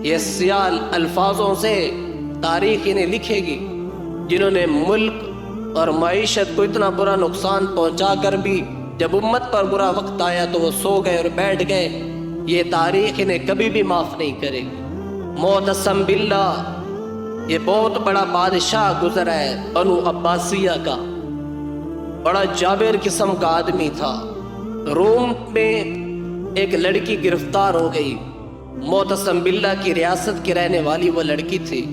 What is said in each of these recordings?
یہ سیال الفاظوں سے تاریخ انہیں لکھے گی، جنہوں نے ملک اور معیشت کو اتنا برا نقصان پہنچا کر بھی جب امت پر برا وقت آیا تو وہ سو گئے اور بیٹھ گئے۔ یہ تاریخ انہیں کبھی بھی معاف نہیں کرے گی۔ معتصم باللہ یہ بہت بڑا بادشاہ گزرا ہے بنو عباسیہ کا، بڑا جابر قسم کا آدمی تھا۔ روم میں ایک لڑکی گرفتار ہو گئی، معتصم باللہ کی ریاست کی رہنے والی وہ لڑکی تھی،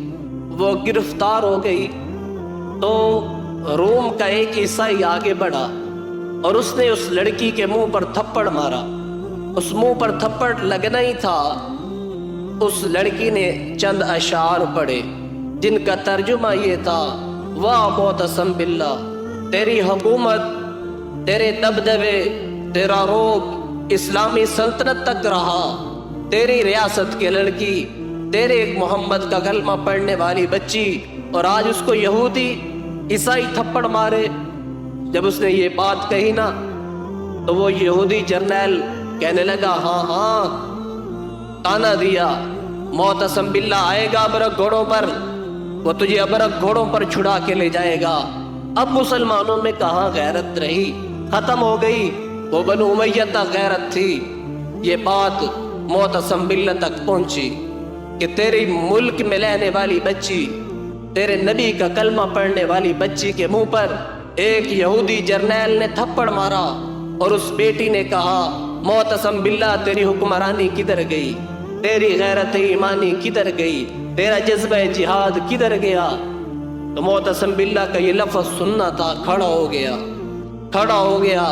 وہ گرفتار ہو گئی تو روم کا ایک عیسائی آگے بڑھا اور اس نے اس لڑکی کے منہ پر تھپڑ مارا۔ اس منہ پر تھپڑ لگنا ہی تھا، اس لڑکی نے چند اشعار پڑھے جن کا ترجمہ یہ تھا: واہ معتصم باللہ، تیری حکومت، تیرے دبدبے، تیرا روب اسلامی سلطنت تک رہا، تیری ریاست کی لڑکی، تیرے ایک محمد کا کلمہ پڑھنے والی بچی، اور آج اس کو یہودی عیسائی تھپڑ مارے۔ جب اس نے یہ بات کہی نا تو وہ یہودی جرنیل کہنے لگا ہاں ہاں، تانا دیا، معتصم باللہ آئے گا ابرک گھوڑوں پر، وہ تجھے ابرک گھوڑوں پر چھڑا کے لے جائے گا۔ اب مسلمانوں میں کہاں غیرت رہی، ختم ہو گئی، وہ بنو امیہ تک غیرت تھی۔ یہ بات معتصم باللہ تک پہنچی کہ تیری ملک میں رہنے والی بچی، تیرے نبی کا کلمہ پڑھنے والی بچی کے منہ پر ایک یہودی جرنیل نے تھپڑ مارا، اور اس بیٹی نے کہا معتصم باللہ تیری حکمرانی کدھر گئی، تیری غیرت ایمانی کدھر گئی، تیرا جذبہ جہاد کدھر گیا؟ تو معتصم باللہ کا یہ لفظ سننا تھا، کھڑا ہو گیا، کھڑا ہو گیا۔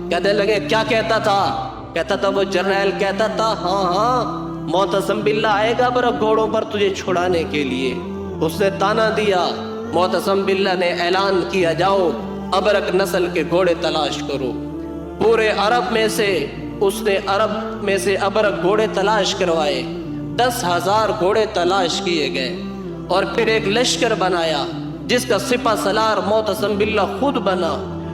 کہنے لگے کیا کہتا تھا؟ کہتا تھا وہ جرنیل کہتا تھا ہاں ہاں، معتصم باللہ آئے گا برک گھوڑوں پر تجھے چھڑانے کے لیے۔ اس نے تانا دیا، معتصم باللہ نے اعلان کیا جاؤ ابرک نسل کے گھوڑے تلاش کرو۔ پورے عرب میں سے اس نے ابرک گھوڑے تلاش کروائے، 10,000 گھوڑے تلاش کیے گئے، اور پھر ایک لشکر بنایا جس کا سپہ سالار معتصم باللہ خود بنا،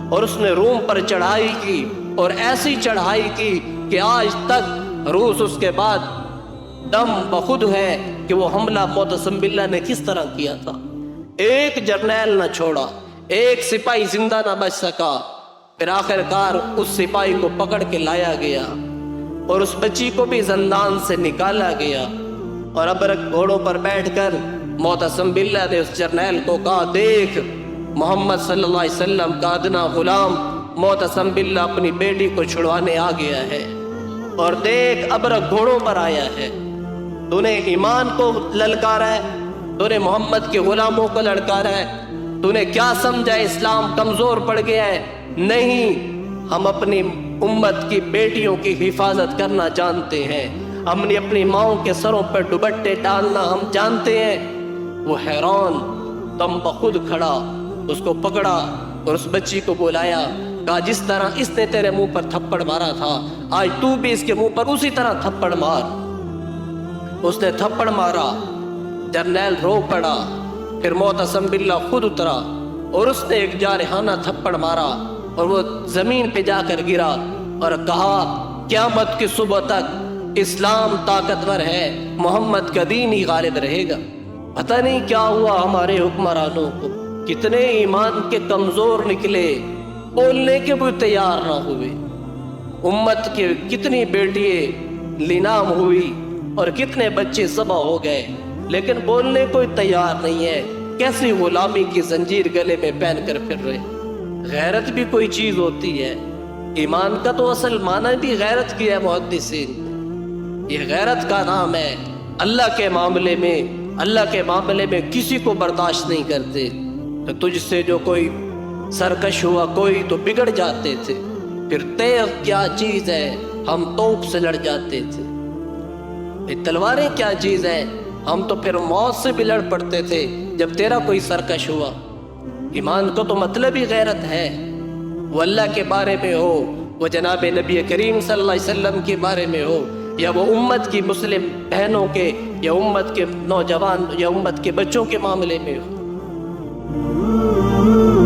اور اس نے روم پر چڑھائی کی، اور ایسی چڑھائی کی کہ آج تک روس اس کے بعد دم بخود ہے کہ وہ حملہ معتصم باللہ نے کس طرح کیا تھا۔ ایک جرنیل نہ چھوڑا، ایک سپاہی زندہ نہ بچ سکا۔ پھر آخر کار اس سپاہی کو پکڑ کے لایا گیا، اور اس بچی کو بھی زندان سے نکالا گیا، اور ابرک گھوڑوں پر بیٹھ کر معتصم باللہ نے اس جرنیل کو کہا دیکھ، محمد صلی اللہ علیہ وسلم کا ادنا غلام معتصم باللہ اپنی بیٹی کو چھڑوانے آ گیا ہے، اور دیکھ ابرک گھوڑوں پر آیا ہے، تو نے ایمان کو للکارا ہے، تو نے محمد کے غلاموں کو للکارا ہے، تو نے کیا سمجھا اسلام کمزور پڑ گیا ہے؟ نہیں، ہم اپنی امت کی بیٹیوں کی حفاظت کرنا جانتے ہیں، ہم نے اپنی ماؤں کے سروں پر دوپٹے ڈالنا ہم جانتے ہیں۔ وہ حیران، دم بخود کھڑا، اس کو پکڑا اور اس بچی کو بلایا، کہا جس طرح اس نے تیرے منہ پر تھپڑ مارا تھا آج تو بھی اس کے منہ پر اسی طرح تھپڑ مار۔ اس نے تھپڑ مارا، جرنیل رو پڑا، پھر معتصم باللہ خود اترا اور اس نے ایک جارحانہ تھپڑ مارا، اور وہ زمین پہ جا کر گرا اور کہا قیامت کی صبح تک اسلام طاقتور ہے، محمد کا دین ہی غالب رہے گا۔ پتہ نہیں کیا ہوا ہمارے حکمرانوں کو، کتنے ایمان کے کمزور نکلے، بولنے کے بھی تیار نہ ہوئے۔ امت کی کتنی بیٹیاں لینام ہوئی اور کتنے بچے ذبح ہو گئے، لیکن بولنے کوئی تیار نہیں ہے، کیسی غلامی کی زنجیر گلے میں پہن کر پھر رہے۔ غیرت بھی کوئی چیز ہوتی ہے، ایمان کا تو اصل معنی بھی غیرت کی ہے محدثین۔ یہ غیرت کا نام ہے، اللہ کے معاملے میں کسی کو برداشت نہیں کرتے۔ تو تجھ سے جو کوئی سرکش ہوا کوئی تو بگڑ جاتے تھے، پھر تیغ کیا چیز ہے، ہم توپ سے لڑ جاتے تھے، یہ تلواریں کیا چیز ہے، ہم تو پھر موت سے بھی لڑ پڑتے تھے جب تیرا کوئی سرکش ہوا۔ ایمان کا تو مطلب ہی غیرت ہے، وہ اللہ کے بارے میں ہو، وہ جناب نبی کریم صلی اللہ علیہ وسلم کے بارے میں ہو، یا وہ امت کی مسلم بہنوں کے، یا امت کے نوجوان یا امت کے بچوں کے معاملے میں ہو۔